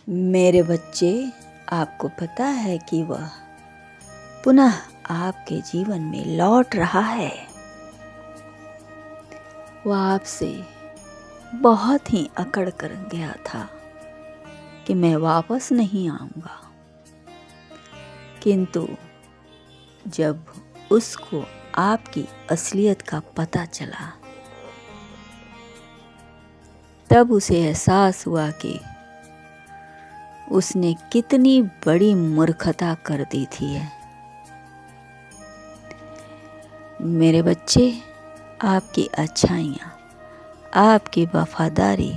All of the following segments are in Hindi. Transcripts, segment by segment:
मेरे बच्चे, आपको पता है कि वह पुनः आपके जीवन में लौट रहा है। वह आपसे बहुत ही अकड़ कर गया था कि मैं वापस नहीं आऊंगा, किंतु जब उसको आपकी असलियत का पता चला, तब उसे एहसास हुआ कि उसने कितनी बड़ी मूर्खता कर दी थी। मेरे बच्चे, आपकी अच्छाइयाँ, आपकी वफादारी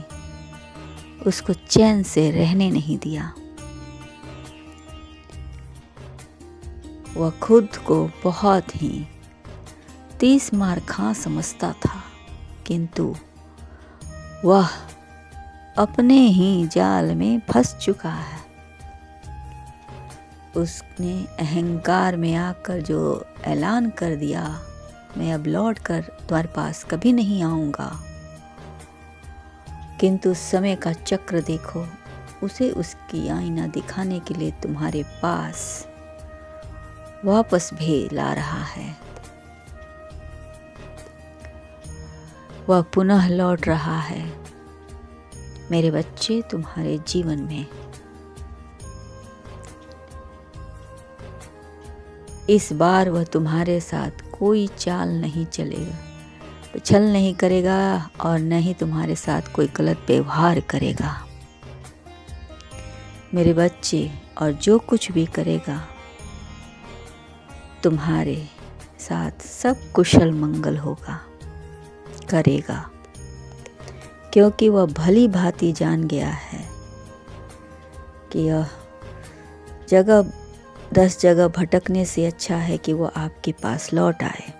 उसको चैन से रहने नहीं दिया। वह खुद को बहुत ही 30 मार खां समझता था, किंतु वह अपने ही जाल में फंस चुका है। उसने अहंकार में आकर जो ऐलान कर दिया, मैं अब लौट कर तुम्हारे पास कभी नहीं आऊँगा, किंतु समय का चक्र देखो, उसे उसकी आईना दिखाने के लिए तुम्हारे पास वापस भी ला रहा है। वह पुनः लौट रहा है मेरे बच्चे तुम्हारे जीवन में। इस बार वह तुम्हारे साथ कोई चाल नहीं चलेगा, छल नहीं करेगा और न ही तुम्हारे साथ कोई गलत व्यवहार करेगा मेरे बच्चे। और जो कुछ भी करेगा, तुम्हारे साथ सब कुशल मंगल होगा, करेगा, क्योंकि वह भली भांति जान गया है कि यह 10 जगह भटकने से अच्छा है कि वो आपके पास लौट आए,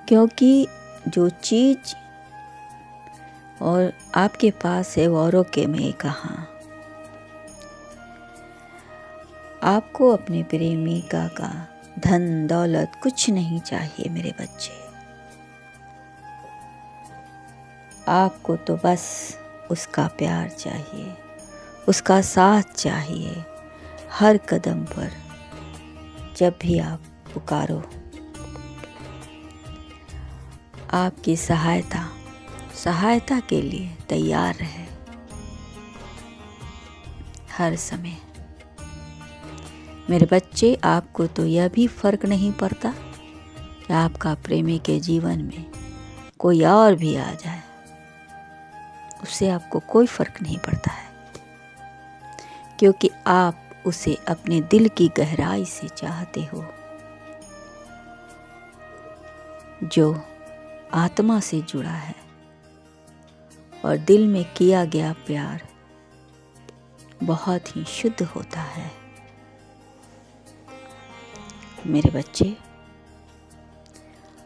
क्योंकि जो चीज और आपके पास है वो औरों के में कहाँ। आपको अपने प्रेमिका का धन दौलत कुछ नहीं चाहिए मेरे बच्चे। आपको तो बस उसका प्यार चाहिए, उसका साथ चाहिए। हर कदम पर जब भी आप पुकारो, आपकी सहायता के लिए तैयार रहे हर समय। मेरे बच्चे, आपको तो यह भी फर्क नहीं पड़ता कि आपका प्रेमी के जीवन में कोई और भी आ जाए, उससे आपको कोई फर्क नहीं पड़ता है, क्योंकि आप उसे अपने दिल की गहराई से चाहते हो। जो आत्मा से जुड़ा है और दिल में किया गया प्यार बहुत ही शुद्ध होता है मेरे बच्चे।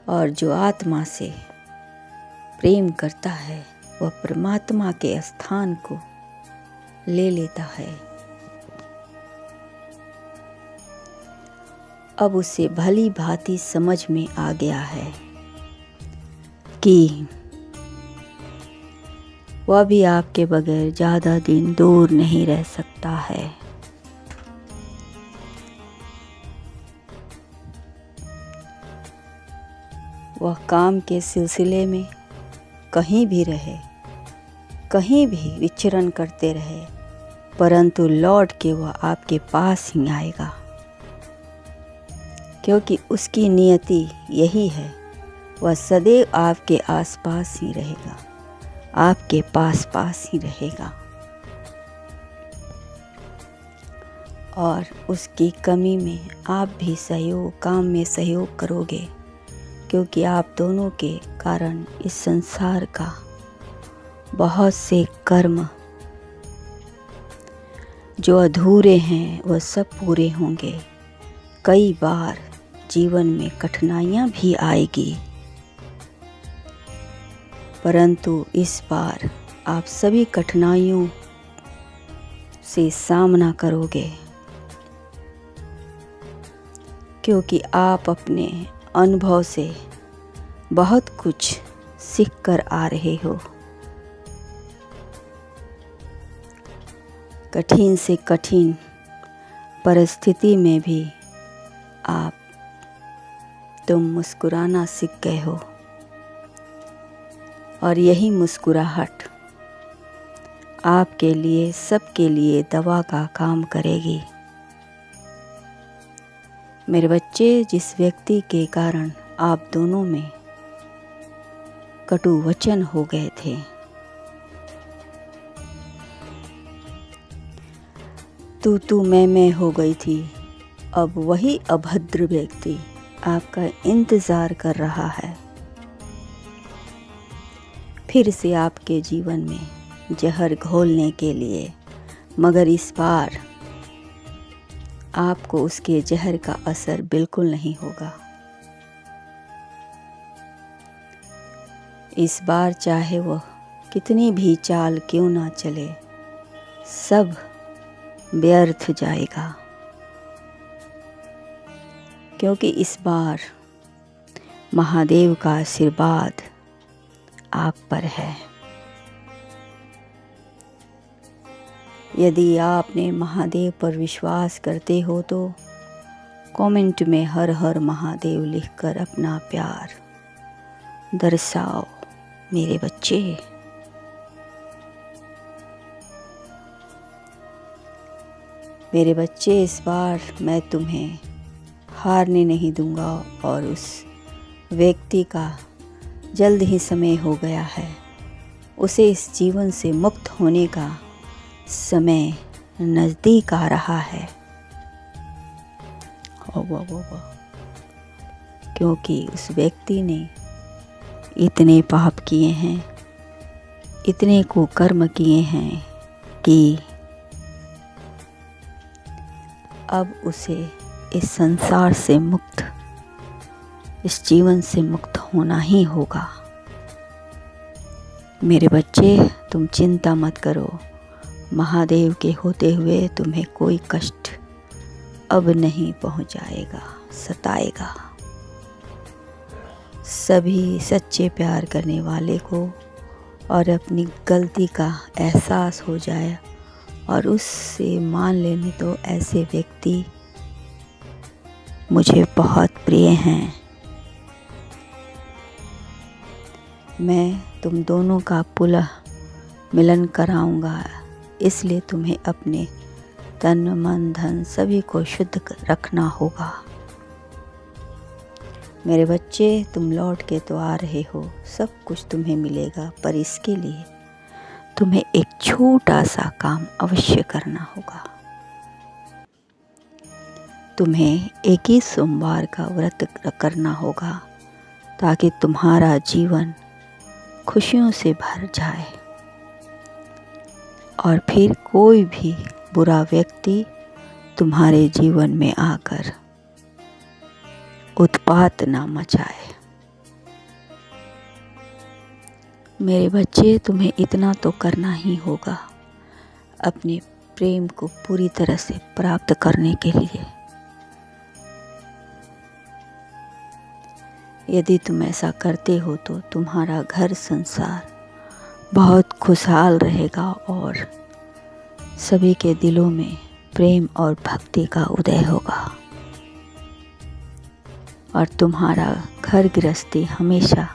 और जो आत्मा से प्रेम करता है, वह परमात्मा के स्थान को ले लेता है। अब उसे भली भांति समझ में आ गया है कि वह भी आपके बगैर ज़्यादा दिन दूर नहीं रह सकता है। वह काम के सिलसिले में कहीं भी रहे, कहीं भी विचरण करते रहे, परंतु लौट के वह आपके पास ही आएगा, क्योंकि उसकी नियति यही है। वह सदैव आपके आसपास ही रहेगा, आपके पास ही रहेगा। और उसकी कमी में आप भी काम में सहयोग करोगे, क्योंकि आप दोनों के कारण इस संसार का बहुत से कर्म जो अधूरे हैं वह सब पूरे होंगे। कई बार जीवन में कठिनाइयाँ भी आएगी, परंतु इस बार आप सभी कठिनाइयों से सामना करोगे, क्योंकि आप अपने अनुभव से बहुत कुछ सीख कर आ रहे हो। कठिन से कठिन परिस्थिति में भी तुम मुस्कुराना सीख गए हो, और यही मुस्कुराहट आपके लिए, सबके लिए दवा का काम करेगी। मेरे बच्चे, जिस व्यक्ति के कारण आप दोनों में कटु वचन हो गए थे, तू मैं हो गई थी, अब वही अभद्र व्यक्ति आपका इंतज़ार कर रहा है फिर से आपके जीवन में जहर घोलने के लिए। मगर इस बार आपको उसके जहर का असर बिल्कुल नहीं होगा। इस बार चाहे वह कितनी भी चाल क्यों ना चले, सब व्यर्थ जाएगा, क्योंकि इस बार महादेव का आशीर्वाद आप पर है। यदि आपने महादेव पर विश्वास करते हो तो कमेंट में हर हर महादेव लिखकर अपना प्यार दर्शाओ मेरे बच्चे। मेरे बच्चे, इस बार मैं तुम्हें हारने नहीं दूंगा, और उस व्यक्ति का जल्द ही समय हो गया है। उसे इस जीवन से मुक्त होने का समय नज़दीक आ रहा है। क्योंकि उस व्यक्ति ने इतने पाप किए हैं, इतने कुकर्म किए हैं कि अब उसे इस संसार से मुक्त, इस जीवन से मुक्त होना ही होगा। मेरे बच्चे, तुम चिंता मत करो। महादेव के होते हुए तुम्हें कोई कष्ट अब नहीं पहुंचाएगा, सताएगा। सभी सच्चे प्यार करने वाले को और अपनी गलती का एहसास हो जाए और उससे मान लेने, तो ऐसे व्यक्ति मुझे बहुत प्रिय हैं। मैं तुम दोनों का पुनः मिलन कराऊंगा, इसलिए तुम्हें अपने तन मन धन सभी को शुद्ध रखना होगा। मेरे बच्चे, तुम लौट के तो आ रहे हो, सब कुछ तुम्हें मिलेगा, पर इसके लिए तुम्हें एक छोटा सा काम अवश्य करना होगा। तुम्हें एक ही सोमवार का व्रत करना होगा, ताकि तुम्हारा जीवन खुशियों से भर जाए और फिर कोई भी बुरा व्यक्ति तुम्हारे जीवन में आकर उत्पात ना मचाए। मेरे बच्चे, तुम्हें इतना तो करना ही होगा अपने प्रेम को पूरी तरह से प्राप्त करने के लिए। यदि तुम ऐसा करते हो तो तुम्हारा घर संसार बहुत खुशहाल रहेगा और सभी के दिलों में प्रेम और भक्ति का उदय होगा, और तुम्हारा घर गृहस्थी हमेशा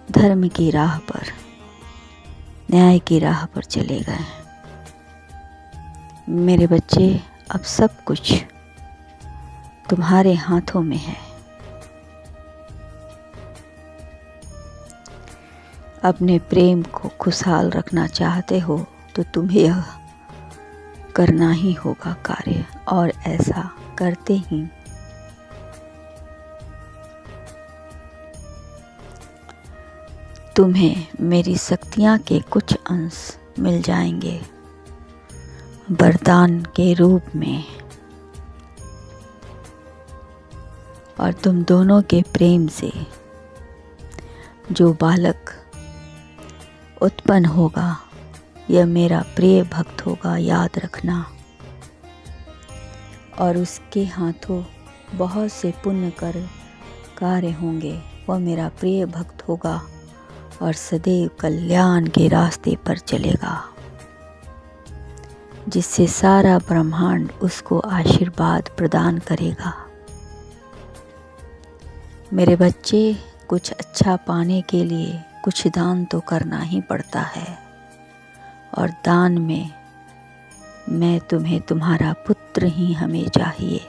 धर्म की राह पर, न्याय की राह पर चलेगा। मेरे बच्चे, अब सब कुछ तुम्हारे हाथों में है। अपने प्रेम को खुशहाल रखना चाहते हो तो तुम्हें यह करना ही होगा कार्य, और ऐसा करते ही तुम्हें मेरी शक्तियाँ के कुछ अंश मिल जाएंगे वरदान के रूप में, और तुम दोनों के प्रेम से जो बालक उत्पन्न होगा यह मेरा प्रिय भक्त होगा, याद रखना। और उसके हाथों बहुत से पुण्य कार्य होंगे, वह मेरा प्रिय भक्त होगा और सदैव कल्याण के रास्ते पर चलेगा। जिससे सारा ब्रह्मांड उसको आशीर्वाद प्रदान करेगा। मेरे बच्चे, कुछ अच्छा पाने के लिए कुछ दान तो करना ही पड़ता है, और दान में मैं तुम्हें तुम्हारा पुत्र ही हमें चाहिए,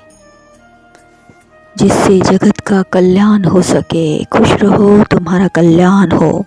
जिससे जगत का कल्याण हो सके। खुश रहो, तुम्हारा कल्याण हो।